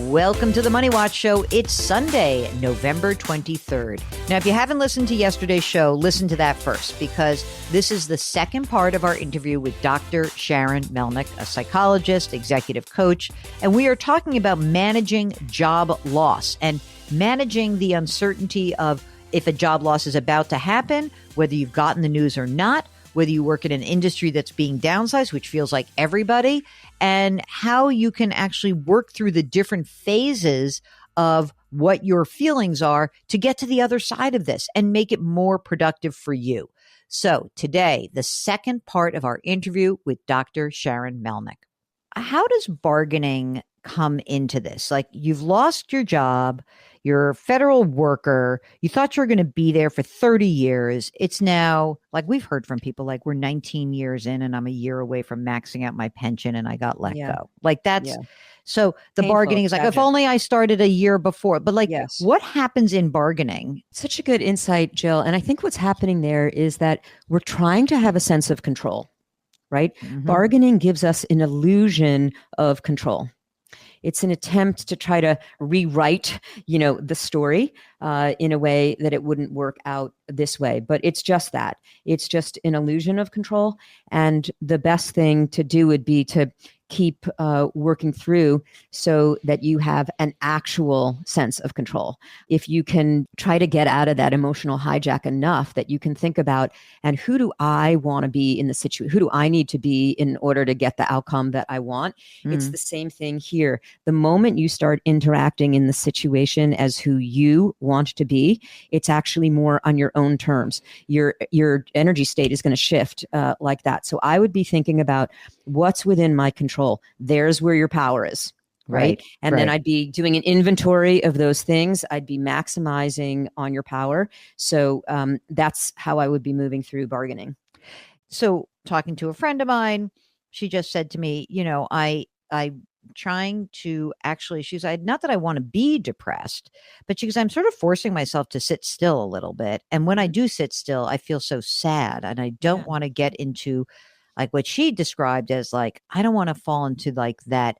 Welcome to the Money Watch Show. It's Sunday, November 23rd. Now, if you haven't listened to yesterday's show, listen to that first, because this is the second part of our interview with Dr. Sharon Melnick, a psychologist, executive coach, and we are talking about managing job loss and managing the uncertainty of if a job loss is about to happen, whether you've gotten the news or not, whether you work in an industry that's being downsized, which feels like everybody, and how you can actually work through the different phases of what your feelings are to get to the other side of this and make it more productive for you. So today, the second part of our interview with Dr. Sharon Melnick. How does bargaining come into this? Like, you've lost your job, you're a federal worker, you thought you were going to be there for 30 years. It's now, like we've heard from people, like, we're 19 years in and I'm a year away from maxing out my pension and I got let go. Like, that's, so the Painful, bargaining is like, tragic. if only I started a year before. But like, Yes. what happens in bargaining? Such a good insight, Jill. And I think what's happening there is that we're trying to have a sense of control, right? Mhm. Bargaining gives us an illusion of control. It's an attempt to try to rewrite, the story in a way that it wouldn't work out this way. But it's just that. It's just an illusion of control. And the best thing to do would be to keep working through so that you have an actual sense of control. If you can try to get out of that emotional hijack enough that you can think about, and who do I want to be in the situation? Who do I need to be in order to get the outcome that I want? It's the same thing here. The moment you start interacting in the situation as who you want to be, it's actually more on your own terms. Your energy state is going to shift like that. So I would be thinking about what's within my control. There's where your power is, right? And then I'd be doing an inventory of those things. I'd be maximizing on your power. So that's how I would be moving through bargaining. So talking to a friend of mine, she just said to me, I'm trying to actually, she's like, not that I want to be depressed, but she goes, I'm sort of forcing myself to sit still a little bit. And when I do sit still, I feel so sad and I don't want to get into like what she described as like, I don't want to fall into like that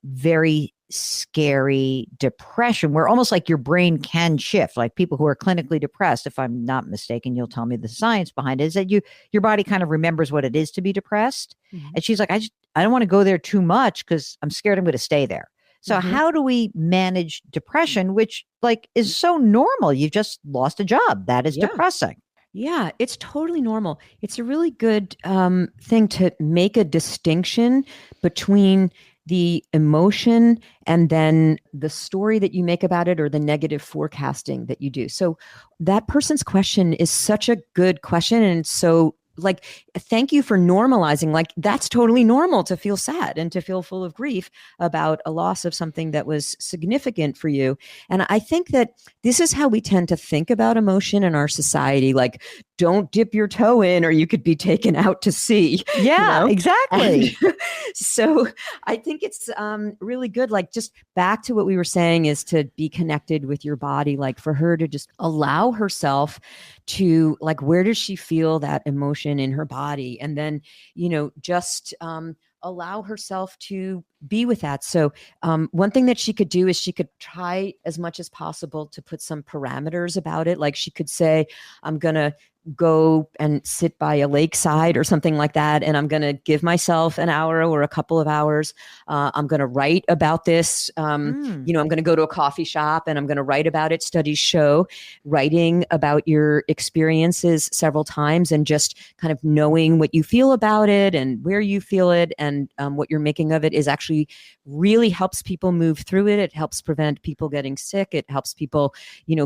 very scary depression where almost like your brain can shift. Like people who are clinically depressed, if I'm not mistaken, you'll tell me the science behind it, is that your body kind of remembers what it is to be depressed. Mm-hmm. And she's like, I don't want to go there too much because I'm scared I'm going to stay there. So how do we manage depression, which like is so normal? You've just lost a job. That is depressing. Yeah, it's totally normal. It's a really good thing to make a distinction between the emotion and then the story that you make about it or the negative forecasting that you do. So that person's question is such a good question. And so like, thank you for normalizing, like that's totally normal to feel sad and to feel full of grief about a loss of something that was significant for you. And I think that this is how we tend to think about emotion in our society. Like, don't dip your toe in or you could be taken out to sea. Yeah, exactly. And so I think it's really good. Like just back to what we were saying is to be connected with your body, like for her to just allow herself to like, where does she feel that emotion in her body? And then, just allow herself to be with that. So one thing that she could do is she could try as much as possible to put some parameters about it. Like she could say, I'm going to go and sit by a lakeside or something like that. And I'm going to give myself an hour or a couple of hours. I'm going to write about this. I'm going to go to a coffee shop and I'm going to write about it. Studies show writing about your experiences several times and just kind of knowing what you feel about it and where you feel it and what you're making of it is actually really helps people move through it. It helps prevent people getting sick. It helps people,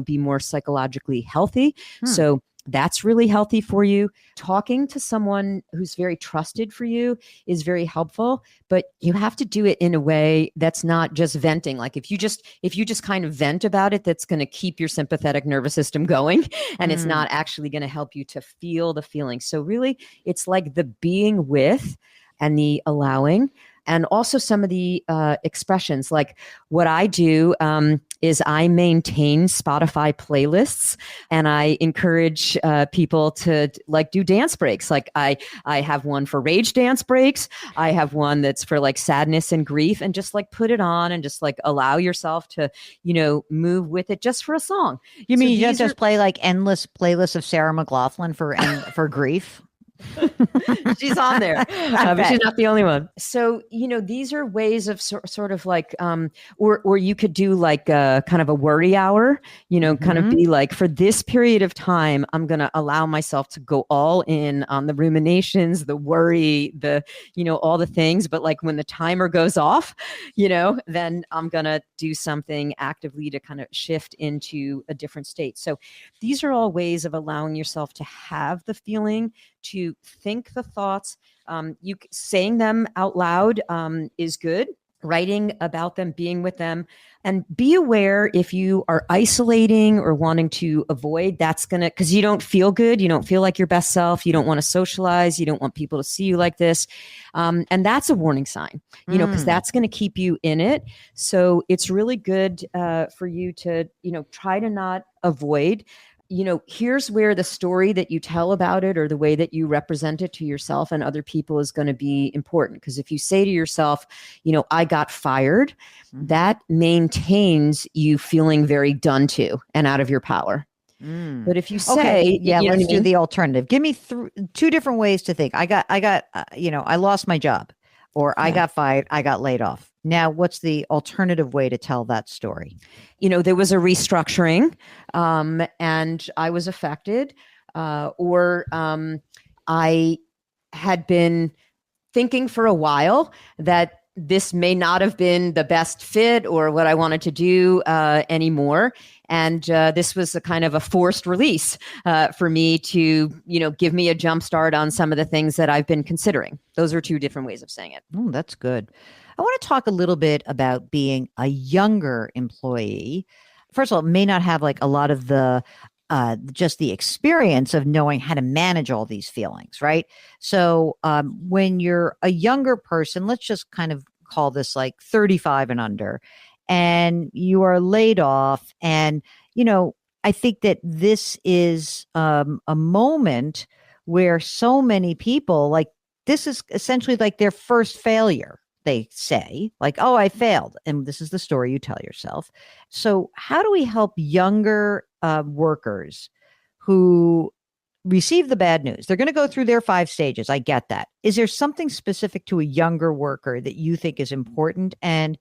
be more psychologically healthy. So that's really healthy for you. Talking to someone who's very trusted for you is very helpful, but you have to do it in a way that's not just venting. Like if you just kind of vent about it, that's going to keep your sympathetic nervous system going and it's not actually going to help you to feel the feeling. So really it's like the being with and the allowing. And also some of the expressions, like what I do is I maintain Spotify playlists, and I encourage people to like do dance breaks. Like I have one for rage dance breaks. I have one that's for like sadness and grief, and just like put it on and just like allow yourself to, move with it just for a song. You mean you don't just play like endless playlists of Sarah McLachlan for grief? She's on there, but she's not the only one. So, these are ways of sort of like, or you could do like a kind of a worry hour, kind of be like, for this period of time, I'm going to allow myself to go all in on the ruminations, the worry, all the things. But like when the timer goes off, then I'm going to do something actively to kind of shift into a different state. So these are all ways of allowing yourself to have the feeling, to think the thoughts. Saying them out loud is good. Writing about them, being with them, and be aware if you are isolating or wanting to avoid, because you don't feel good. You don't feel like your best self. You don't want to socialize. You don't want people to see you like this. And that's a warning sign, because that's going to keep you in it. So it's really good for you to, try to not avoid. Here's where the story that you tell about it or the way that you represent it to yourself and other people is going to be important. Because if you say to yourself, I got fired, that maintains you feeling very done to and out of your power. But if you say, let's do the alternative. Give me two different ways to think. I lost my job, or I got fired, I got laid off. Now, what's the alternative way to tell that story? There was a restructuring and I was affected, or I had been thinking for a while that this may not have been the best fit or what I wanted to do anymore. And this was a kind of a forced release for me to, give me a jump start on some of the things that I've been considering. Those are two different ways of saying it. Oh, that's good. I want to talk a little bit about being a younger employee. First of all, it may not have like a lot of the just the experience of knowing how to manage all these feelings, right? So when you're a younger person, let's just kind of call this like 35 and under, and you are laid off. And, I think that this is a moment where so many people, like, this is essentially like their first failure. They say like, oh, I failed. And this is the story you tell yourself. So how do we help younger workers who receive the bad news? They're going to go through their 5 stages. I get that. Is there something specific to a younger worker that you think is important? And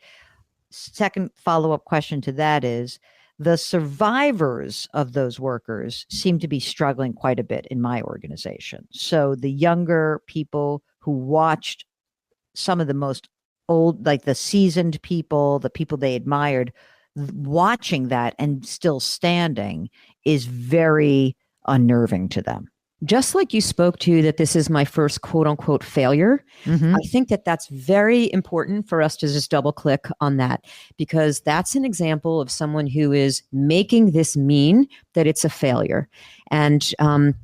second follow-up question to that is, the survivors of those workers seem to be struggling quite a bit in my organization. So the younger people who watched some of the most old, like the seasoned people, the people they admired, watching that and still standing is very unnerving to them. Just like you spoke to that this is my first quote unquote failure, I think that that's very important for us to just double click on that, because that's an example of someone who is making this mean that it's a failure. And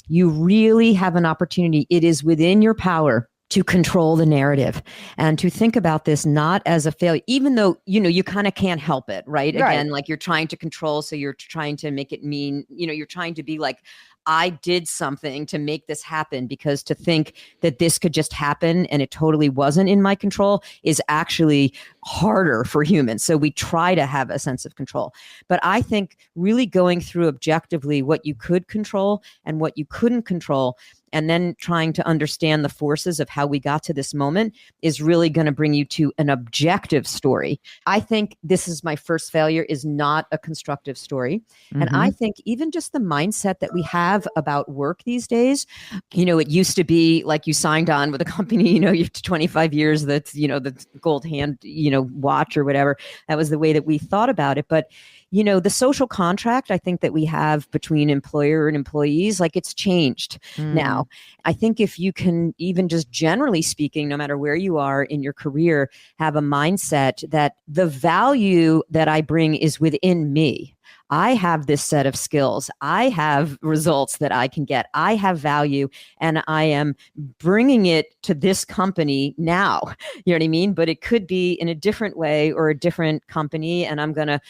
you really have an opportunity. It is within your power to control the narrative and to think about this not as a failure, even though, you kind of can't help it, right? Again, like you're trying to control. So you're trying to make it mean, you're trying to be like, I did something to make this happen, because to think that this could just happen and it totally wasn't in my control is actually harder for humans. So we try to have a sense of control. But I think really going through objectively what you could control and what you couldn't control, and then trying to understand the forces of how we got to this moment is really going to bring you to an objective story. I think this is my first failure is not a constructive story. And I think even just the mindset that we have about work these days, it used to be like you signed on with a company, you have 25 years, that's, the gold hand, watch or whatever. That was the way that we thought about it. But the social contract, I think that we have between employer and employees, like it's changed now. I think if you can, even just generally speaking, no matter where you are in your career, have a mindset that the value that I bring is within me. I have this set of skills. I have results that I can get. I have value, and I am bringing it to this company now. You know what I mean? But it could be in a different way or a different company. And I'm going to,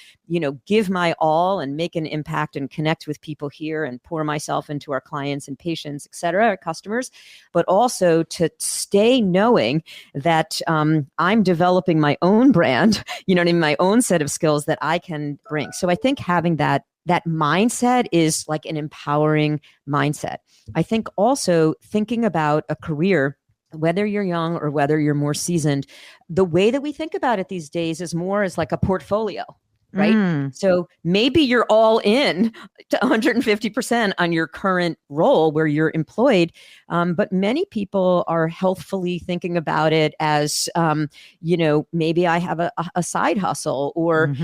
give my all and make an impact and connect with people here and pour myself into our clients and patients, et cetera, our customers, but also to stay knowing that I'm developing my own brand, in my own set of skills that I can bring. So I think having that mindset is like an empowering mindset. I think also thinking about a career, whether you're young or whether you're more seasoned, the way that we think about it these days is more as like a portfolio, right? So maybe you're all in to 150% on your current role where you're employed. But many people are healthfully thinking about it as, maybe I have a side hustle, or,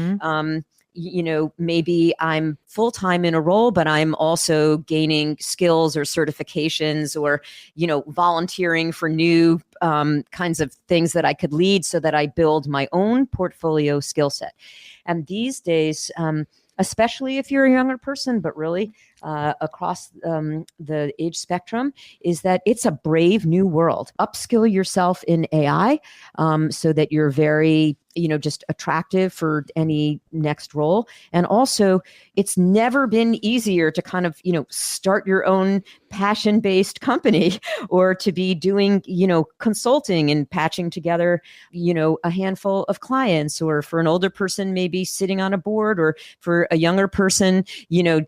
maybe I'm full-time in a role, but I'm also gaining skills or certifications, or, volunteering for new kinds of things that I could lead so that I build my own portfolio skill set. And these days, especially if you're a younger person, but really across the age spectrum, is that it's a brave new world. Upskill yourself in AI so that you're very, just attractive for any next role. And also, it's never been easier to kind of, start your own passion-based company, or to be doing, consulting and patching together, a handful of clients, or for an older person, maybe sitting on a board, or for a younger person,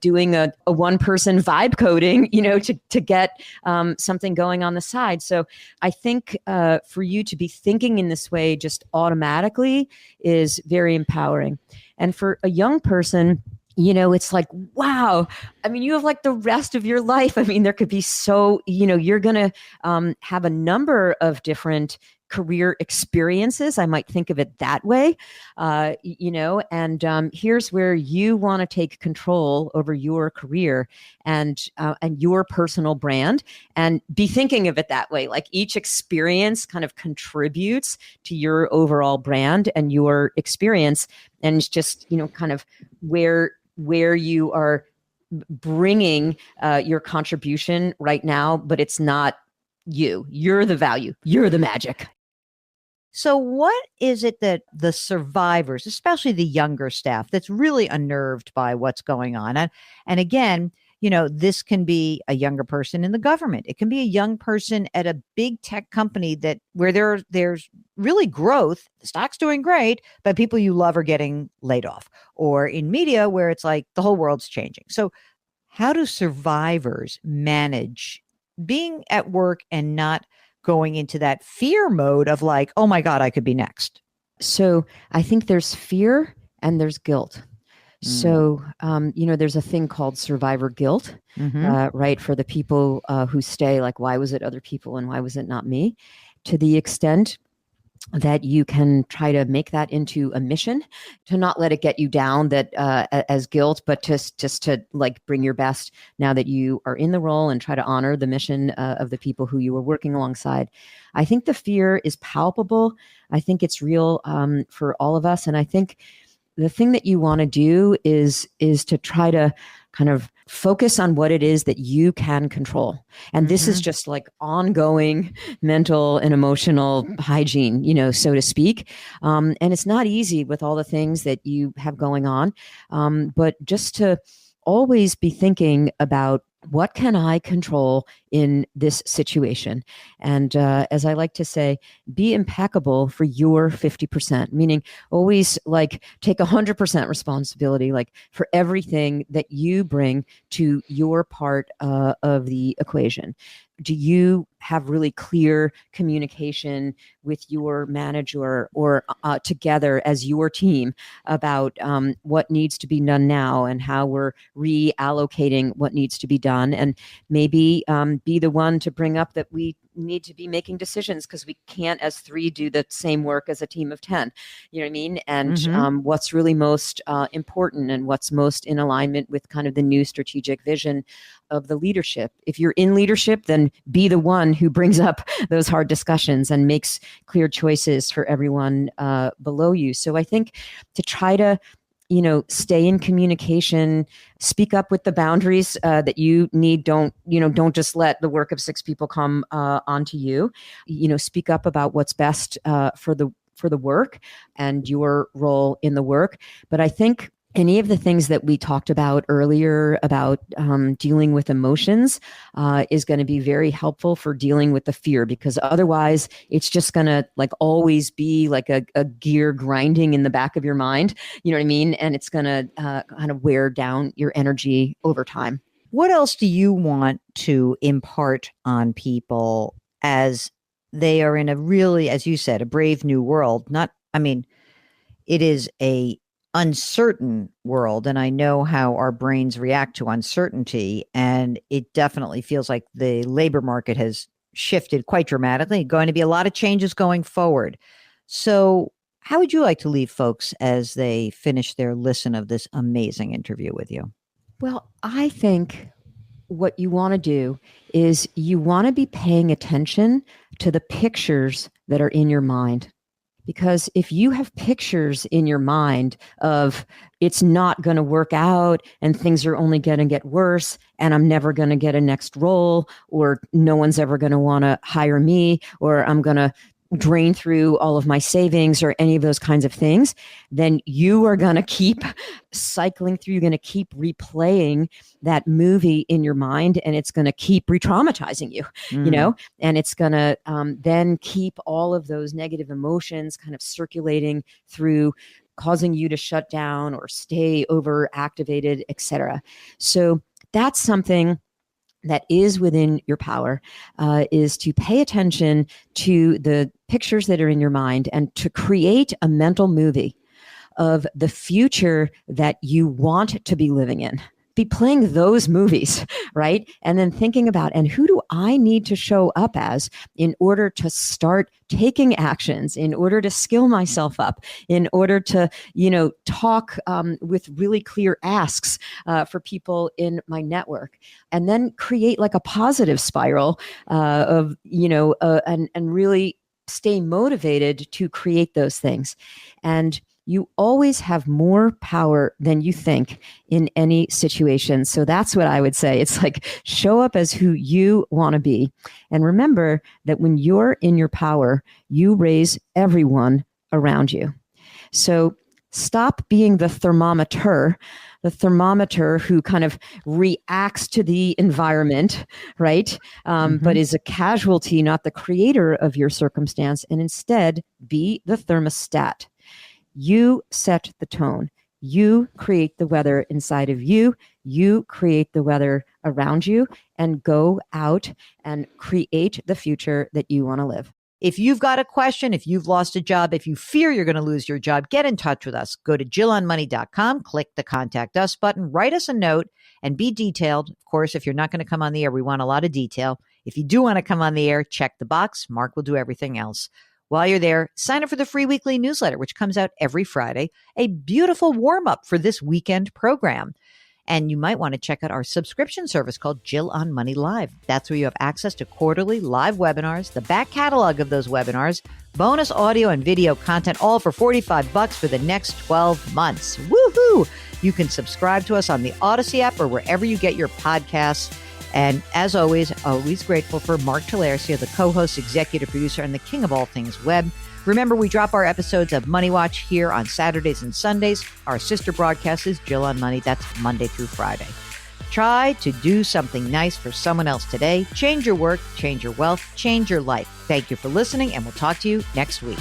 doing a one-person vibe coding, to get something going on the side. So I think for you to be thinking in this way just automatically is very empowering. And for a young person, it's like, wow, I mean, you have like the rest of your life. I mean, there could be you're going to have a number of different career experiences. I might think of it that way, and here's where you want to take control over your career and your personal brand, and be thinking of it that way. Like each experience kind of contributes to your overall brand and your experience. And it's just, kind of where you are bringing your contribution right now, but it's not you. You're the value. You're the magic. So what is it that the survivors, especially the younger staff, that's really unnerved by what's going on? And again, this can be a younger person in the government. It can be a young person at a big tech company where there's really growth. The stock's doing great, but people you love are getting laid off. Or in media where it's like the whole world's changing. So how do survivors manage being at work and not going into that fear mode of like, oh my God, I could be next? So I think there's fear and there's guilt. So, there's a thing called survivor guilt, right? For the people who stay, like, why was it other people and why was it not me? To the extent that you can try to make that into a mission, to not let it get you down that as guilt, but just to like bring your best now that you are in the role, and try to honor the mission of the people who you were working alongside. I think the fear is palpable. I think it's real for all of us. And I think the thing that you want to do is to try to kind of focus on what it is that you can control. And this is just like ongoing mental and emotional hygiene, so to speak. And it's not easy with all the things that you have going on. But just to always be thinking about, what can I control in this situation? And as I like to say, be impeccable for your 50%, meaning always like take 100% responsibility, like for everything that you bring to your part of the equation. Do you have really clear communication with your manager or together as your team about what needs to be done now and how we're reallocating what needs to be done? And maybe be the one to bring up that we need to be making decisions because we can't as 3 do the same work as a team of 10. You know what I mean? And what's really most important and what's most in alignment with kind of the new strategic vision of the leadership. If you're in leadership, then be the one who brings up those hard discussions and makes clear choices for everyone below you. So I think to try to stay in communication, speak up with the boundaries that you need. Don't just let the work of 6 people come onto you. Speak up about what's best for the work and your role in the work. But I think any of the things that we talked about earlier about dealing with emotions is going to be very helpful for dealing with the fear, because otherwise it's just going to like always be like a gear grinding in the back of your mind. You know what I mean? And it's going to kind of wear down your energy over time. What else do you want to impart on people as they are in a really, as you said, a brave new world? It is a uncertain world, and I know how our brains react to uncertainty, and it definitely feels like the labor market has shifted quite dramatically. Going to be a lot of changes going forward. So, how would you like to leave folks as they finish their listen of this amazing interview with you? Well, I think what you want to do is you want to be paying attention to the pictures that are in your mind. Because if you have pictures in your mind of it's not going to work out and things are only going to get worse and I'm never going to get a next role, or no one's ever going to want to hire me, or I'm going to drain through all of my savings, or any of those kinds of things, then you are going to keep cycling through, you're going to keep replaying that movie in your mind, and it's going to keep re-traumatizing you, you know, and it's going to then keep all of those negative emotions kind of circulating through, causing you to shut down or stay overactivated, etc. So that's something that is within your power, is to pay attention to the pictures that are in your mind and to create a mental movie of the future that you want to be living in. Be playing those movies, right? And then thinking about, and who do I need to show up as in order to start taking actions, in order to skill myself up, in order to, talk with really clear asks for people in my network, and then create like a positive spiral and really stay motivated to create those things. And you always have more power than you think in any situation. So that's what I would say. It's like, show up as who you want to be. And remember that when you're in your power, you raise everyone around you. So stop being the thermometer who kind of reacts to the environment, right? But is a casualty, not the creator of your circumstance. And instead, be the thermostat. You set the tone. You create the weather inside of you. You create the weather around you, and go out and create the future that you want to live. If you've got a question, if you've lost a job, if you fear you're going to lose your job, get in touch with us. Go to JillOnMoney.com, click the Contact Us button, write us a note, and be detailed. Of course, if you're not going to come on the air, we want a lot of detail. If you do want to come on the air, check the box. Mark will do everything else. While you're there, sign up for the free weekly newsletter, which comes out every Friday, a beautiful warm-up for this weekend program. And you might want to check out our subscription service called Jill on Money Live. That's where you have access to quarterly live webinars, the back catalog of those webinars, bonus audio and video content, all for $45 for the next 12 months. Woohoo! You can subscribe to us on the Odyssey app or wherever you get your podcasts. And as always grateful for Mark Talercia, the co-host, executive producer, and the king of all things web. Remember, we drop our episodes of Money Watch here on Saturdays and Sundays. Our sister broadcast is Jill on Money. That's Monday through Friday. Try to do something nice for someone else today. Change your work, change your wealth, change your life. Thank you for listening, and we'll talk to you next week.